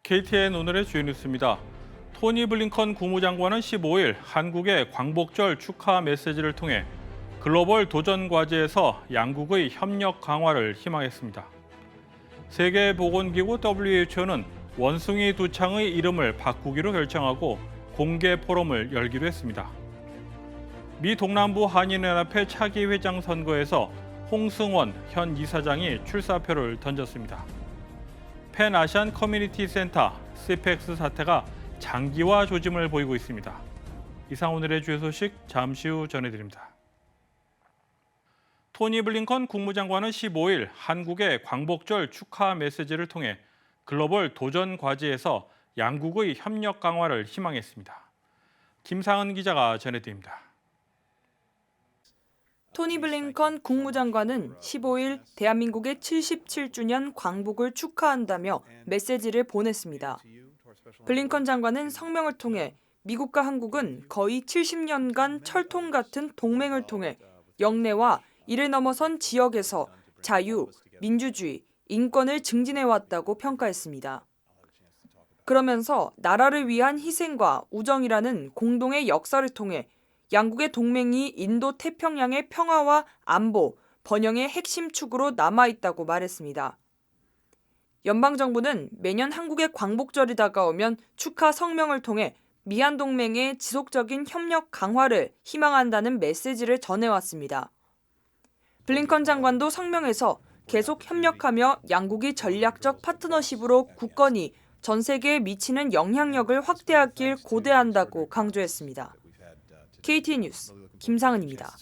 KTN 오늘의 주요 뉴스입니다. 토니 블링컨 국무장관은 15일 한국의 광복절 축하 메시지를 통해 글로벌 도전 과제에서 양국의 협력 강화를 희망했습니다. 세계보건기구 WHO는 원숭이 두 창의 이름을 바꾸기로 결정하고 공개 포럼을 열기로 했습니다. 미 동남부 한인연합회 차기 회장 선거에서 홍승원 현 이사장이 출사표를 던졌습니다. 팬아시안 커뮤니티 센터 CPEX 사태가 장기화 조짐을 보이고 있습니다. 이상 오늘의 주요 소식 잠시 후 전해드립니다. 토니 블링컨 국무장관은 15일 한국의 광복절 축하 메시지를 통해 글로벌 도전 과제에서 양국의 협력 강화를 희망했습니다. 김상은 기자가 전해드립니다. 토니 블링컨 국무장관은 15일 대한민국의 77주년 광복을 축하한다며 메시지를 보냈습니다. 블링컨 장관은 성명을 통해 미국과 한국은 거의 70년간 철통 같은 동맹을 통해 영내와 이를 넘어선 지역에서 자유, 민주주의, 인권을 증진해왔다고 평가했습니다. 그러면서 나라를 위한 희생과 우정이라는 공동의 역사를 통해 양국의 동맹이 인도 태평양의 평화와 안보, 번영의 핵심 축으로 남아있다고 말했습니다. 연방정부는 매년 한국의 광복절이 다가오면 축하 성명을 통해 미한 동맹의 지속적인 협력 강화를 희망한다는 메시지를 전해왔습니다. 블링컨 장관도 성명에서 계속 협력하며 양국이 전략적 파트너십으로 굳건히 전 세계에 미치는 영향력을 확대하길 고대한다고 강조했습니다. KT 뉴스 김상은입니다.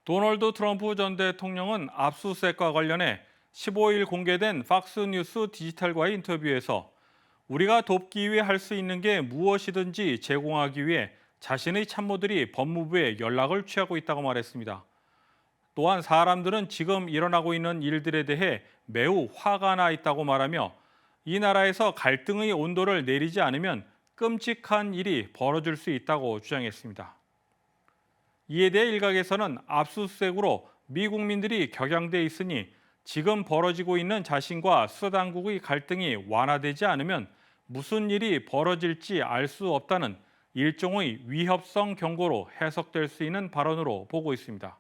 도널드 트럼프 전 대통령은 압수수색과 관련해 15일 공개된 팍스뉴스 디지털과의 인터뷰에서 우리가 돕기 위해 할 수 있는 게 무엇이든지 제공하기 위해 자신의 참모들이 법무부에 연락을 취하고 있다고 말했습니다. 또한 사람들은 지금 일어나고 있는 일들에 대해 매우 화가 나 있다고 말하며 이 나라에서 갈등의 온도를 내리지 않으면 끔찍한 일이 벌어질 수 있다고 주장했습니다. 이에 대해 일각에서는 압수수색으로 미 국민들이 격양돼 있으니 지금 벌어지고 있는 자신과 수사당국의 갈등이 완화되지 않으면 무슨 일이 벌어질지 알 수 없다는 일종의 위협성 경고로 해석될 수 있는 발언으로 보고 있습니다.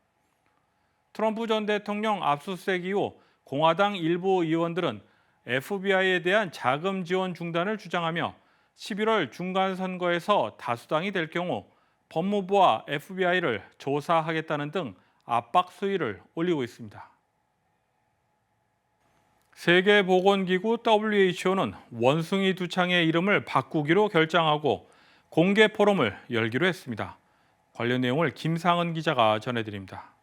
트럼프 전 대통령 압수수색 이후 공화당 일부 의원들은 FBI에 대한 자금 지원 중단을 주장하며 11월 중간선거에서 다수당이 될 경우 법무부와 FBI를 조사하겠다는 등 압박 수위를 올리고 있습니다. 세계보건기구 WHO는 원숭이 두 창의 이름을 바꾸기로 결정하고 공개 포럼을 열기로 했습니다. 관련 내용을 김상은 기자가 전해드립니다.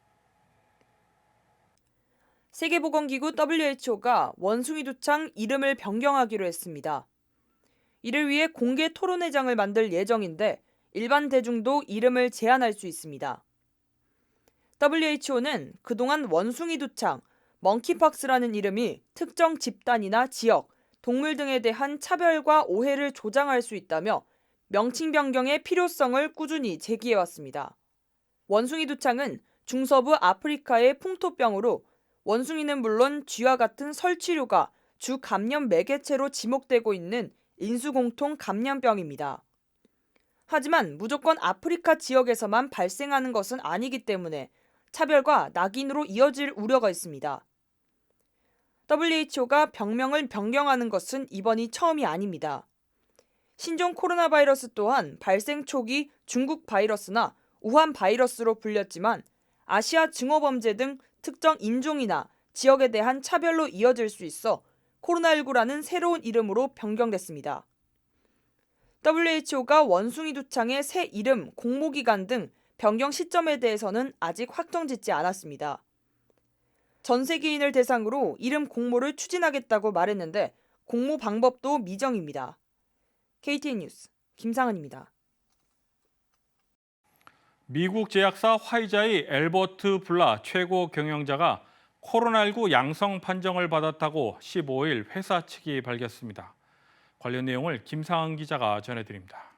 세계보건기구 WHO가 원숭이 두 창 이름을 변경하기로 했습니다. 이를 위해 공개 토론회장을 만들 예정인데 일반 대중도 이름을 제안할 수 있습니다. WHO는 그동안 원숭이 두 창, 멍키팍스라는 이름이 특정 집단이나 지역, 동물 등에 대한 차별과 오해를 조장할 수 있다며 명칭 변경의 필요성을 꾸준히 제기해왔습니다. 원숭이 두 창은 중서부 아프리카의 풍토병으로 원숭이는 물론 쥐와 같은 설치류가 주 감염 매개체로 지목되고 있는 인수공통 감염병입니다. 하지만 무조건 아프리카 지역에서만 발생하는 것은 아니기 때문에 차별과 낙인으로 이어질 우려가 있습니다. WHO가 병명을 변경하는 것은 이번이 처음이 아닙니다. 신종 코로나 바이러스 또한 발생 초기 중국 바이러스나 우한 바이러스로 불렸지만 아시아 증오범죄 등 특정 인종이나 지역에 대한 차별로 이어질 수 있어 코로나19라는 새로운 이름으로 변경됐습니다. WHO가 원숭이 두 창의 새 이름, 공모기간 등 변경 시점에 대해서는 아직 확정짓지 않았습니다. 전 세계인을 대상으로 이름 공모를 추진하겠다고 말했는데 공모 방법도 미정입니다. KTN 뉴스 김상은입니다. 미국 제약사 화이자의 앨버트 블라 최고 경영자가 코로나19 양성 판정을 받았다고 15일 회사 측이 밝혔습니다. 관련 내용을 김상은 기자가 전해드립니다.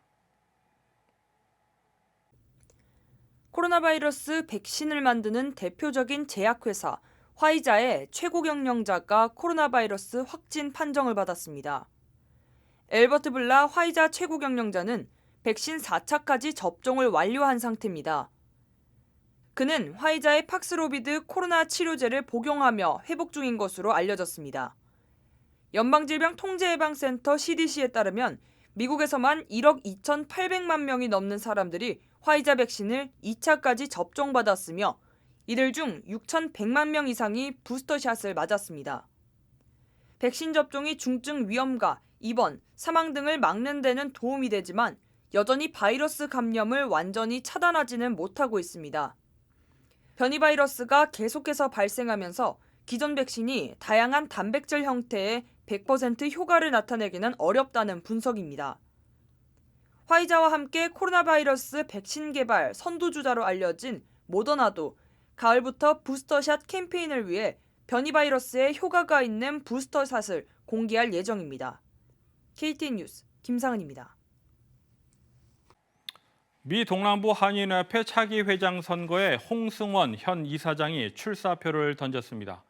코로나 바이러스 백신을 만드는 대표적인 제약회사 화이자의 최고 경영자가 코로나 바이러스 확진 판정을 받았습니다. 엘버트 블라 화이자 최고 경영자는 백신 4차까지 접종을 완료한 상태입니다. 그는 화이자의 팍스로비드 코로나 치료제를 복용하며 회복 중인 것으로 알려졌습니다. 연방질병통제예방센터 CDC에 따르면 미국에서만 1억 2,800만 명이 넘는 사람들이 화이자 백신을 2차까지 접종받았으며 이들 중 6,100만 명 이상이 부스터샷을 맞았습니다. 백신 접종이 중증 위험과 입원, 사망 등을 막는 데는 도움이 되지만 여전히 바이러스 감염을 완전히 차단하지는 못하고 있습니다. 변이 바이러스가 계속해서 발생하면서 기존 백신이 다양한 단백질 형태의 100% 효과를 나타내기는 어렵다는 분석입니다. 화이자와 함께 코로나 바이러스 백신 개발 선두주자로 알려진 모더나도 가을부터 부스터샷 캠페인을 위해 변이 바이러스에 효과가 있는 부스터샷을 공개할 예정입니다. KTN 뉴스 김상은입니다. 미 동남부 한인연합회 차기 회장 선거에 홍승원 현 이사장이 출사표를 던졌습니다.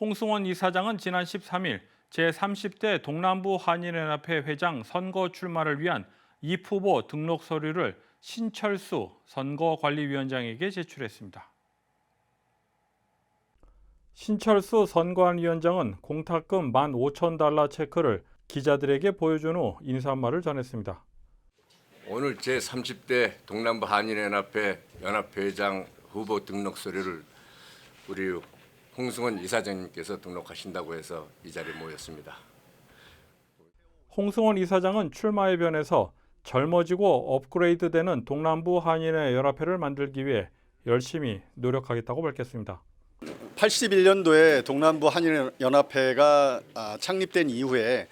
홍승원 이사장은 지난 13일 제30대 동남부 한인연합회 회장 선거 출마를 위한 입후보 등록 서류를 신철수 선거관리위원장에게 제출했습니다. 신철수 선관위원장은 공탁금 15,000달러 체크를 기자들에게 보여준 후 인사말을 전했습니다. 오늘 제30대 동남부 한인연합회 연합회장 후보 등록 서류를 우리 홍승원 이사장님께서 등록하신다고 해서 이 자리에 모였습니다. 홍승원 이사장은 출마에 변해서 젊어지고 업그레이드되는 동남부 한인회 연합회를 만들기 위해 열심히 노력하겠다고 밝혔습니다. 81년도에 동남부 한인연합회가 창립된 이후에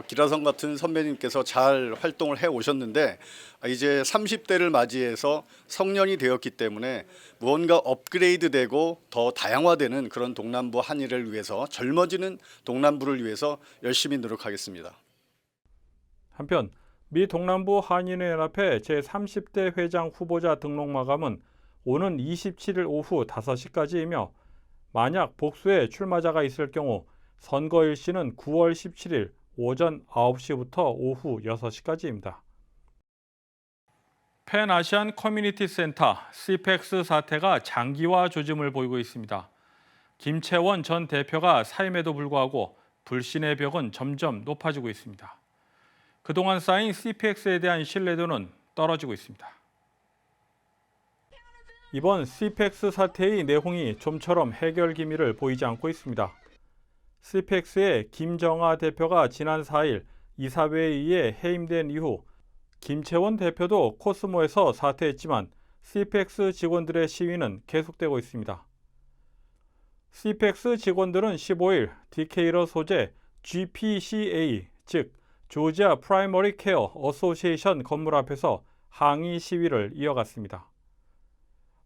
기라성 같은 선배님께서 잘 활동을 해 오셨는데 이제 30대를 맞이해서 성년이 되었기 때문에 무언가 업그레이드되고 더 다양화되는 그런 동남부 한인을 위해서 젊어지는 동남부를 위해서 열심히 노력하겠습니다. 한편 미 동남부 한인회 연합회 제30대 회장 후보자 등록 마감은 오는 27일 오후 5시까지이며 만약 복수의 출마자가 있을 경우 선거 일시는 9월 17일 오전 9시부터 오후 6시까지입니다. 팬아시안 커뮤니티 센터 CPEX 사태가 장기화 조짐을 보이고 있습니다. 김채원 전 대표가 사임에도 불구하고 불신의 벽은 점점 높아지고 있습니다. 그동안 쌓인 CPEX에 대한 신뢰도는 떨어지고 있습니다. 이번 CPEX 사태의 내용이 좀처럼 해결 기미를 보이지 않고 있습니다. CPEX의 김정아 대표가 지난 4일 이사회에 의해 해임된 이후 김채원 대표도 코스모에서 사퇴했지만 CPEX 직원들의 시위는 계속되고 있습니다. CPEX 직원들은 15일 디케이러 소재 GPCA, 즉 조지아 프라이머리 케어 어소시에이션 건물 앞에서 항의 시위를 이어갔습니다.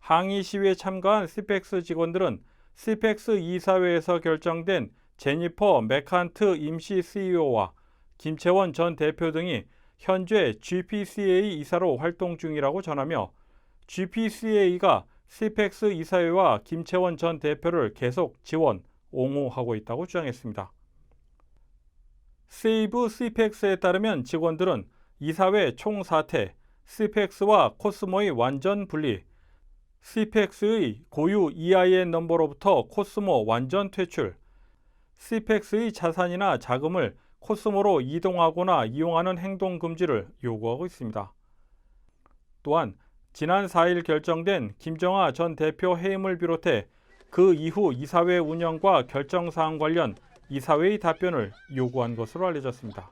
항의 시위에 참가한 CPEX 직원들은 CPEX 이사회에서 결정된 제니퍼 맥칸트 임시 CEO와 김채원 전 대표 등이 현재 GPCA 이사로 활동 중이라고 전하며 GPCA가 CPEX 이사회와 김채원 전 대표를 계속 지원, 옹호하고 있다고 주장했습니다. 세이브 CPEX에 따르면 직원들은 이사회 총사퇴, CPEX와 코스모의 완전 분리, CPEX의 고유 EIN 넘버로부터 코스모 완전 퇴출, CPEX의 자산이나 자금을 코스모로 이동하거나 이용하는 행동 금지를 요구하고 있습니다. 또한 지난 4일 결정된 김정아 전 대표 해임을 비롯해 그 이후 이사회 운영과 결정사항 관련 이사회의 답변을 요구한 것으로 알려졌습니다.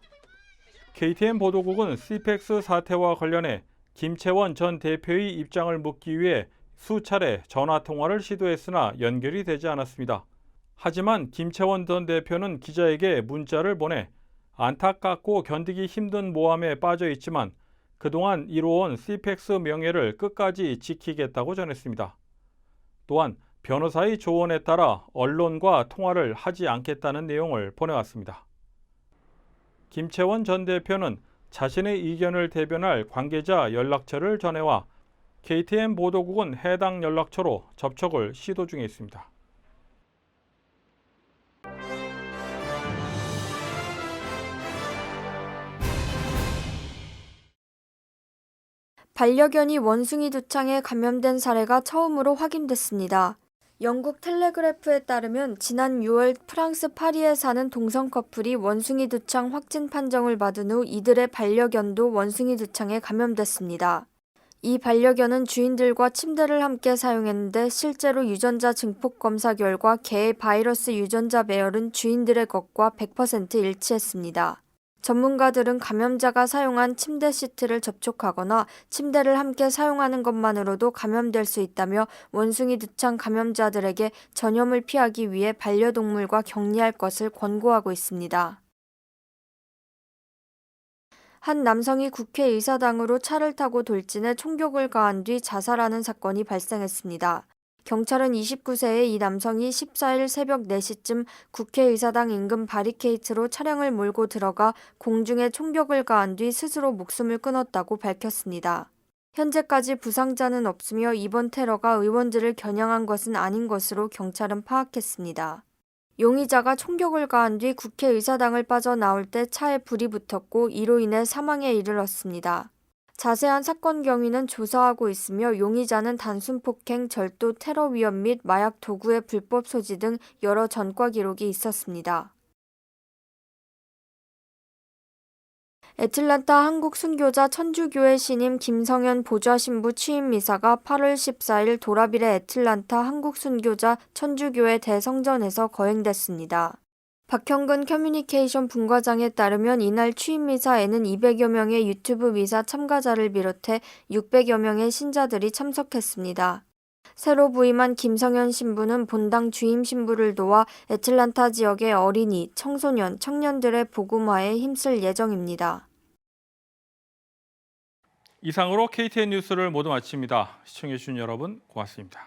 KTN 보도국은 CPEX 사태와 관련해 김채원 전 대표의 입장을 묻기 위해 수차례 전화통화를 시도했으나 연결이 되지 않았습니다. 하지만 김채원 전 대표는 기자에게 문자를 보내 안타깝고 견디기 힘든 모함에 빠져 있지만 그동안 이루어온 CPEX 명예를 끝까지 지키겠다고 전했습니다. 또한 변호사의 조언에 따라 언론과 통화를 하지 않겠다는 내용을 보내왔습니다. 김채원 전 대표는 자신의 의견을 대변할 관계자 연락처를 전해와 KTN 보도국은 해당 연락처로 접촉을 시도 중에 있습니다. 반려견이 원숭이 두창에 감염된 사례가 처음으로 확인됐습니다. 영국 텔레그래프에 따르면 지난 6월 프랑스 파리에 사는 동성 커플이 원숭이 두창 확진 판정을 받은 후 이들의 반려견도 원숭이 두창에 감염됐습니다. 이 반려견은 주인들과 침대를 함께 사용했는데 실제로 유전자 증폭 검사 결과 개의 바이러스 유전자 배열은 주인들의 것과 100% 일치했습니다. 전문가들은 감염자가 사용한 침대 시트를 접촉하거나 침대를 함께 사용하는 것만으로도 감염될 수 있다며 원숭이 두창 감염자들에게 전염을 피하기 위해 반려동물과 격리할 것을 권고하고 있습니다. 한 남성이 국회의사당으로 차를 타고 돌진해 총격을 가한 뒤 자살하는 사건이 발생했습니다. 경찰은 29세의 이 남성이 14일 새벽 4시쯤 국회의사당 인근 바리케이트로 차량을 몰고 들어가 공중에 총격을 가한 뒤 스스로 목숨을 끊었다고 밝혔습니다. 현재까지 부상자는 없으며 이번 테러가 의원들을 겨냥한 것은 아닌 것으로 경찰은 파악했습니다. 용의자가 총격을 가한 뒤 국회의사당을 빠져나올 때 차에 불이 붙었고 이로 인해 사망에 이르렀습니다. 자세한 사건 경위는 조사하고 있으며 용의자는 단순 폭행, 절도, 테러 위험 및 마약 도구의 불법 소지 등 여러 전과 기록이 있었습니다. 애틀랜타 한국 순교자 천주교회 신임 김성현 보좌신부 취임 미사가 8월 14일 도라빌의 애틀랜타 한국 순교자 천주교회 대성전에서 거행됐습니다. 박형근 커뮤니케이션 분과장에 따르면 이날 취임 미사에는 200여 명의 유튜브 미사 참가자를 비롯해 600여 명의 신자들이 참석했습니다. 새로 부임한 김성현 신부는 본당 주임 신부를 도와 애틀랜타 지역의 어린이, 청소년, 청년들의 복음화에 힘쓸 예정입니다. 이상으로 KTN 뉴스를 모두 마칩니다. 시청해주신 여러분 고맙습니다.